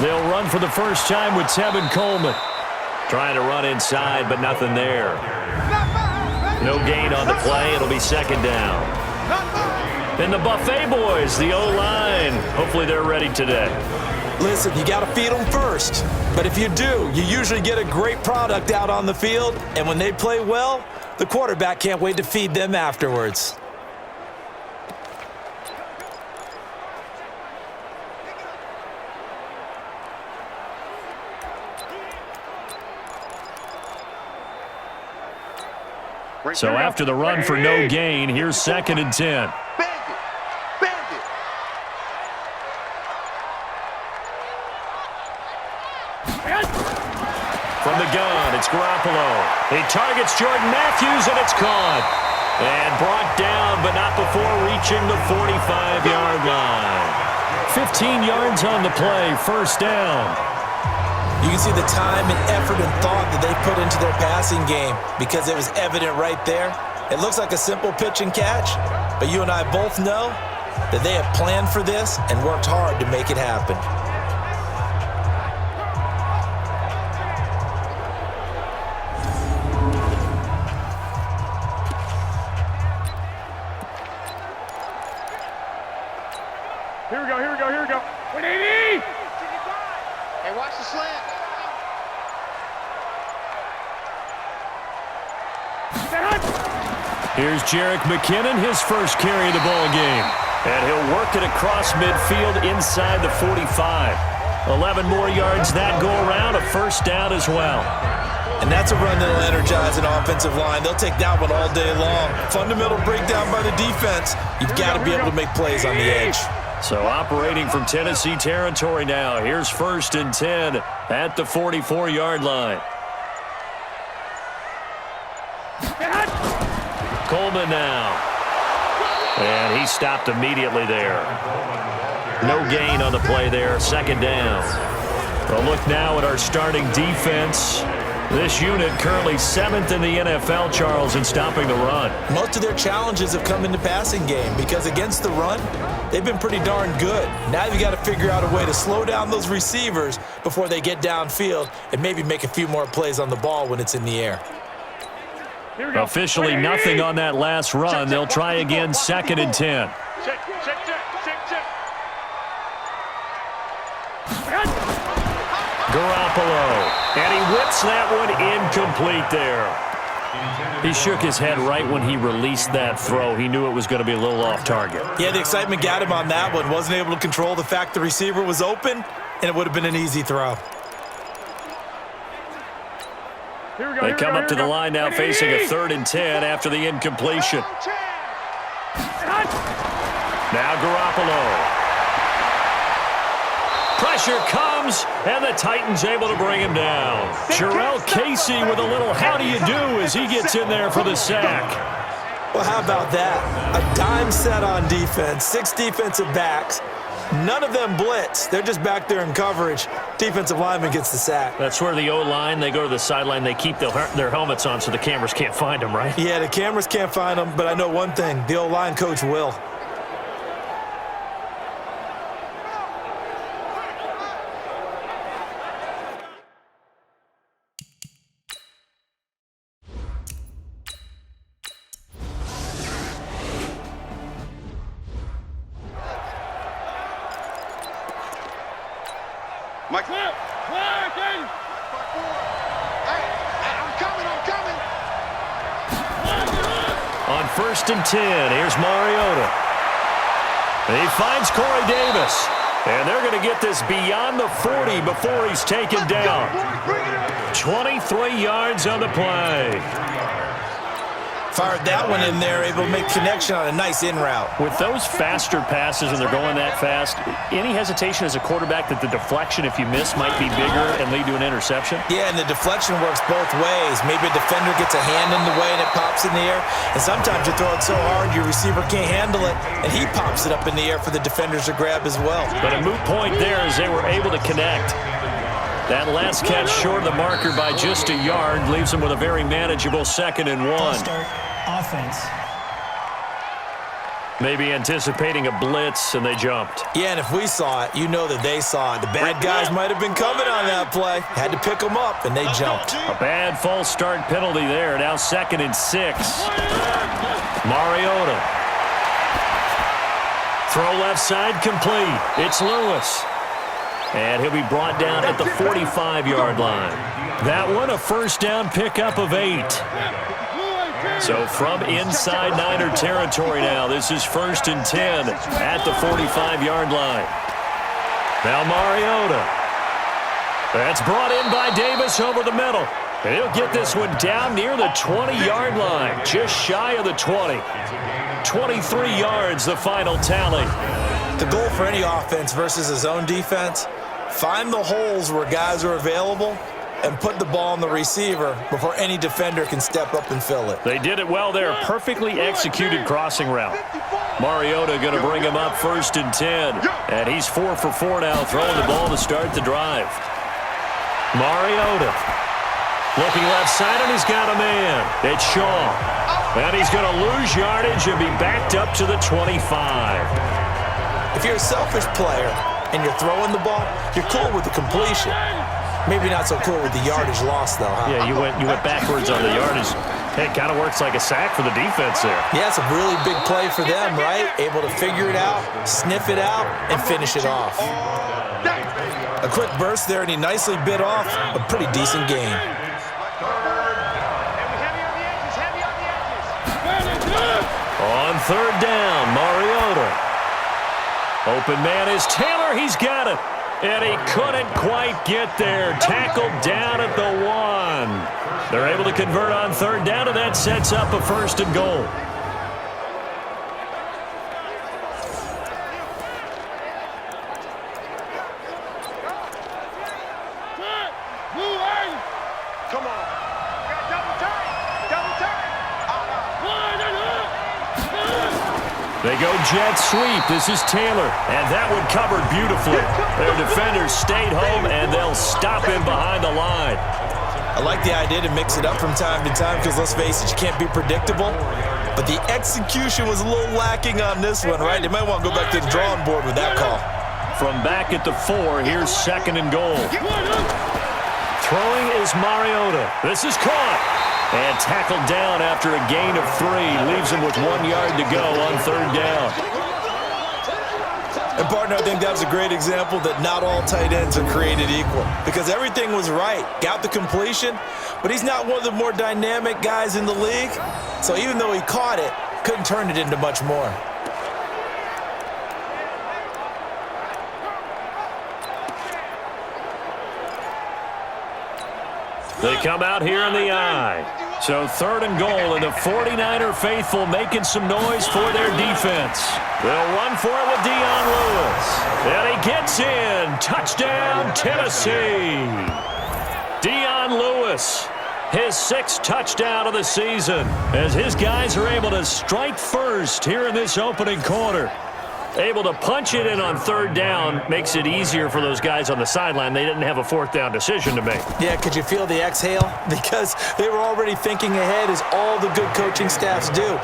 They'll run for the first time with Tevin Coleman. Trying to run inside, but nothing there. No gain on the play. It'll be second down. And the Buffet boys, the O-line. Hopefully they're ready today. Listen, you got to feed them first. But if you do, you usually get a great product out on the field. And when they play well, the quarterback can't wait to feed them afterwards. So after the run for no gain, here's 2nd and 10. From the gun, it's Garoppolo. He targets Jordan Matthews, and it's caught. And brought down, but not before reaching the 45-yard line. 15 yards on the play, first down. You can see the time and effort and thought that they put into their passing game because it was evident right there. It looks like a simple pitch and catch, but you and I both know that they have planned for this and worked hard to make it happen. Here we go. 180! Hey, watch the slant. Here's Jerick McKinnon, his first carry of the ball game. And he'll work it across midfield inside the 45. 11 more yards that go around, a first down as well. And that's a run that'll energize an offensive line. They'll take that one all day long. Fundamental breakdown by the defense. You've got to be able to make plays on the edge. So operating from Tennessee territory now. Here's 1st and 10 at the 44-yard line. Coleman now. And he stopped immediately there. No gain on the play there. 2nd down. A look now at our starting defense. This unit currently 7th in the NFL, Charles, in stopping the run. Most of their challenges have come in the passing game because against the run, they've been pretty darn good. Now you've got to figure out a way to slow down those receivers before they get downfield and maybe make a few more plays on the ball when it's in the air. Officially nothing on that last run. They'll try again, 2nd and 10. Garoppolo. And he whips that one incomplete there. He shook his head right when he released that throw. He knew it was going to be a little off target. Yeah, the excitement got him on that one. Wasn't able to control the fact the receiver was open, and it would have been an easy throw. They come up to the line now facing a 3rd and 10 after the incompletion. Now Garoppolo. Pressure comes, and the Titans able to bring him down. Jarrell Casey with a little how do you do as he gets in there for the sack. Well, how about that? A dime set on defense, 6 defensive backs. None of them blitz. They're just back there in coverage. Defensive lineman gets the sack. That's where the O-line, they go to the sideline, they keep their helmets on so the cameras can't find them, right? Yeah, the cameras can't find them, but I know one thing. The O-line coach will. Mike, hey, I'm coming. On 1st and 10, here's Mariota. He finds Corey Davis. And they're going to get this beyond the 40 before he's taken down. 23 yards on the play. Fired that one in there, able to make connection on a nice in route. With those faster passes and they're going that fast, any hesitation as a quarterback that the deflection, if you miss, might be bigger and lead to an interception? Yeah, and the deflection works both ways. Maybe a defender gets a hand in the way and it pops in the air. And sometimes you throw it so hard your receiver can't handle it, and he pops it up in the air for the defenders to grab as well. But a moot point there as they were able to connect. That last catch short of the marker by just a yard leaves them with a very manageable 2nd and 1. Start offense. Maybe anticipating a blitz, and they jumped. Yeah, and if we saw it, you know that they saw it. The bad guys might have been coming on that play. Had to pick them up, and they jumped. A bad false start penalty there. Now 2nd and 6. Mariota. Throw left side complete. It's Lewis. And he'll be brought down at the 45-yard line. That one a first down pickup of 8. So from inside Niner territory now, this is 1st and 10 at the 45-yard line. Now Mariota. That's brought in by Davis over the middle. And he'll get this one down near the 20-yard line, just shy of the 20. 23 yards, the final tally. The goal for any offense versus his own defense, find the holes where guys are available and put the ball on the receiver before any defender can step up and fill it. They did it well there. Perfectly executed crossing route. Mariota going to bring him up 1st and 10. And he's 4 for 4 now, throwing the ball to start the drive. Mariota. Looking left side, and he's got a man. It's Shaw. And he's going to lose yardage and be backed up to the 25. If you're a selfish player and you're throwing the ball, you're cool with the completion. Maybe not so cool with the yardage loss, though, huh? Yeah, you went backwards on the yardage. Hey, it kind of works like a sack for the defense there. Yeah, it's a really big play for them, right? Able to figure it out, sniff it out, and finish it off. A quick burst there, and he nicely bit off a pretty decent game. On 3rd down, Mariota. Open man is Taylor. He's got it. And he couldn't quite get there. Tackled down at the 1. They're able to convert on 3rd down, and that sets up a 1st and goal. Come on. Double turn. They go jet sweep. This is Taylor, and that one covered beautifully. Their defenders stayed home, and they'll stop him behind the line. I like the idea to mix it up from time to time because, let's face it, you can't be predictable. But the execution was a little lacking on this one, right? They might want to go back to the drawing board with that call. From back at the 4, here's 2nd and goal. Throwing is Mariota. This is caught. And tackled down after a gain of 3. Leaves him with 1 yard to go on 3rd down. And, partner, I think that was a great example that not all tight ends are created equal. Because everything was right. Got the completion, but he's not one of the more dynamic guys in the league. So even though he caught it, couldn't turn it into much more. They come out here in the eye. So 3rd and goal, and the 49er faithful making some noise for their defense. They'll run for it with Dion Lewis. And he gets in. Touchdown, Tennessee. Dion Lewis, his 6th touchdown of the season, as his guys are able to strike first here in this opening quarter. Able to punch it in on 3rd down makes it easier for those guys on the sideline. They didn't have a 4th down decision to make. Yeah, could you feel the exhale? Because they were already thinking ahead, as all the good coaching staffs do.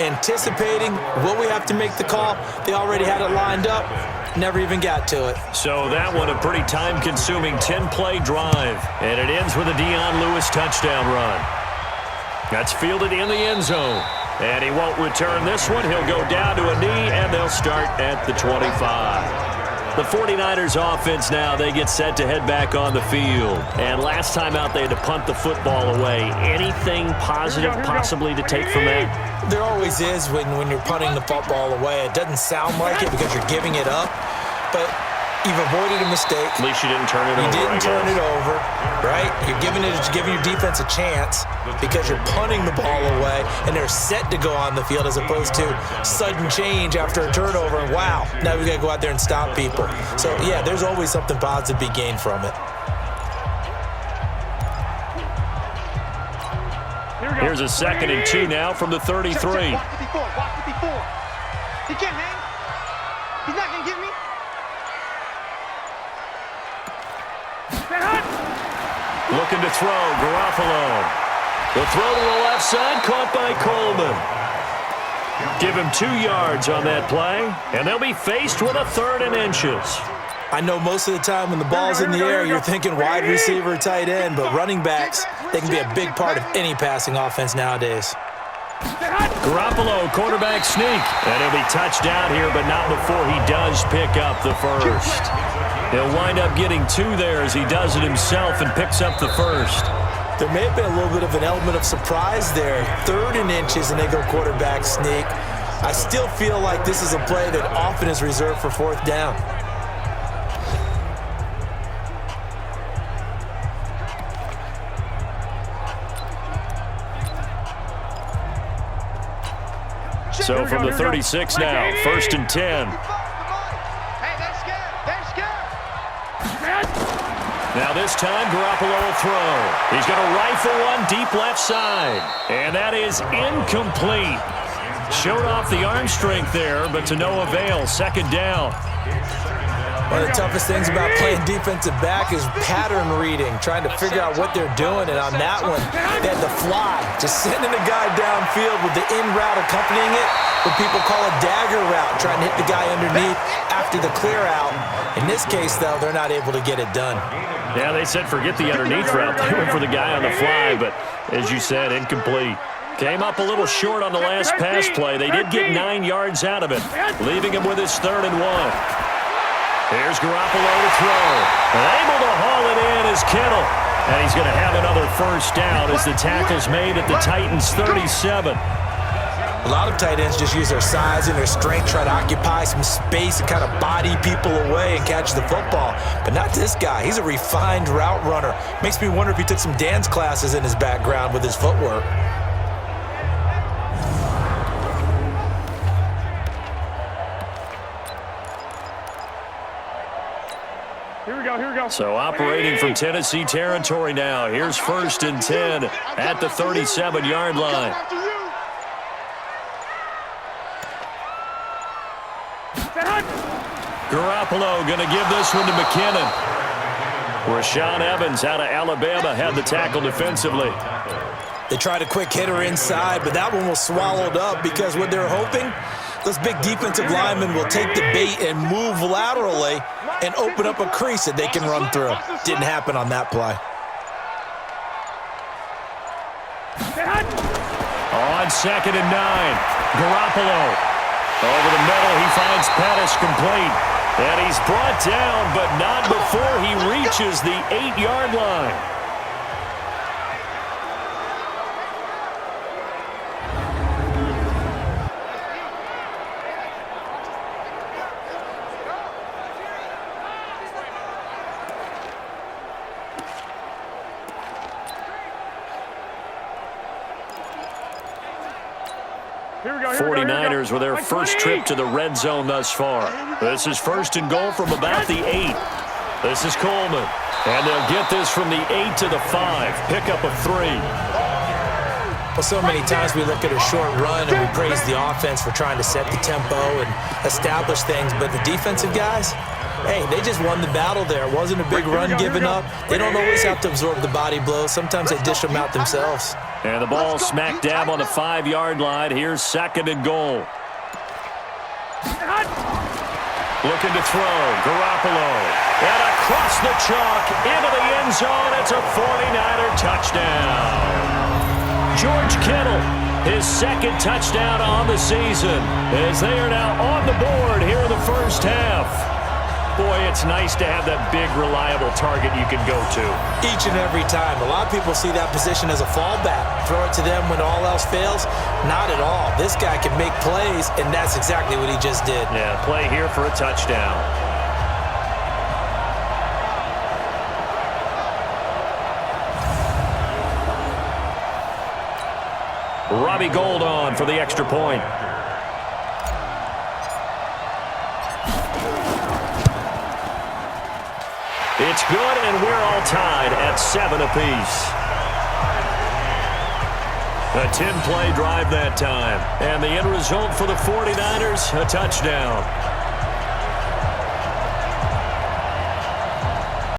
Anticipating, will we have to make the call? They already had it lined up. Never even got to it. So that one, a pretty time-consuming 10-play drive. And it ends with a Dion Lewis touchdown run. That's fielded in the end zone. And he won't return this one. He'll go down to a knee, and they'll start at the 25. The 49ers offense now, they get set to head back on the field. And last time out, they had to punt the football away. Anything positive possibly to take from that? There always is when you're punting the football away. It doesn't sound like it because you're giving it up, but you've avoided a mistake. At least you didn't turn it over. You didn't turn it over, right? You're giving your defense a chance because you're punting the ball away, and they're set to go on the field as opposed to sudden change after a turnover. And wow, now we got to go out there and stop people. So yeah, there's always something positive to be gained from it. Here's a 2nd and 2 now from the 33. Watch 54. He can't hang. He's not going to get me. Looking to throw, Garoppolo. The throw to the left side, caught by Coleman. Give him 2 yards on that play, and they'll be faced with a 3rd and inches. I know most of the time when the ball's in the air, you're thinking wide receiver, tight end, but running backs, they can be a big part of any passing offense nowadays. Garoppolo, quarterback sneak, and he'll be touched down here, but not before he does pick up the first. He'll wind up getting 2 there as he does it himself and picks up the first. There may have been a little bit of an element of surprise there. 3rd and inches, and they go quarterback sneak. I still feel like this is a play that often is reserved for 4th down. So from the 36 now, 1st and 10. Now this time, Garoppolo will throw. He's going to rifle one deep left side. And that is incomplete. Showed off the arm strength there, but to no avail. 2nd down. One of the toughest things about playing defensive back is pattern reading, trying to figure out what they're doing. And on that one, they had the fly, just sending a guy downfield with the in route accompanying it, what people call a dagger route, trying to hit the guy underneath after the clear out. In this case, though, they're not able to get it done. Yeah, they said forget the underneath route. They went for the guy on the fly, but as you said, incomplete. Came up a little short on the last pass play. They did get 9 yards out of it, leaving him with his 3rd and 1. Here's Garoppolo to throw. Able to haul it in is Kittle. And he's going to have another 1st down as the tackle's made at the Titans' 37. A lot of tight ends just use their size and their strength, try to occupy some space and kind of body people away and catch the football. But not this guy. He's a refined route runner. Makes me wonder if he took some dance classes in his background with his footwork. Here we go. So operating from Tennessee territory now. Here's 1st and 10 at the 37-yard line. Garoppolo going to give this one to McKinnon. Rashaan Evans out of Alabama had the tackle defensively. They tried a quick hitter inside, but that one was swallowed up because what they're hoping, those big defensive linemen will take the bait and move laterally and open up a crease that they can run through. Didn't happen on that play. On 2nd and 9, Garoppolo. Over the middle, he finds Pettis complete. And he's brought down, but not before he reaches the 8-yard line. Here we go. 49ers with their first trip to the red zone thus far. This is 1st and goal from about the 8. This is Coleman. And they'll get this from the 8 to the 5. Pickup of 3. Well, so many times we look at a short run and we praise the offense for trying to set the tempo and establish things, but the defensive guys, hey, they just won the battle there. It wasn't a big run given up. They don't always have to absorb the body blows. Sometimes they dish them out themselves. And the ball smack dab on the 5-yard line. Here's 2nd and goal. Looking to throw. Garoppolo. And across the chalk into the end zone. It's a 49er touchdown. George Kittle, his 2nd touchdown on the season, as they are now on the board here in the first half. Boy, it's nice to have that big, reliable target you can go to. Each and every time. A lot of people see that position as a fallback. Throw it to them when all else fails. Not at all. This guy can make plays, and that's exactly what he just did. Yeah, play here for a touchdown. Robbie Gould on for the extra point. It's good, and we're all tied at 7 apiece. A 10-play drive that time. And the end result for the 49ers, a touchdown.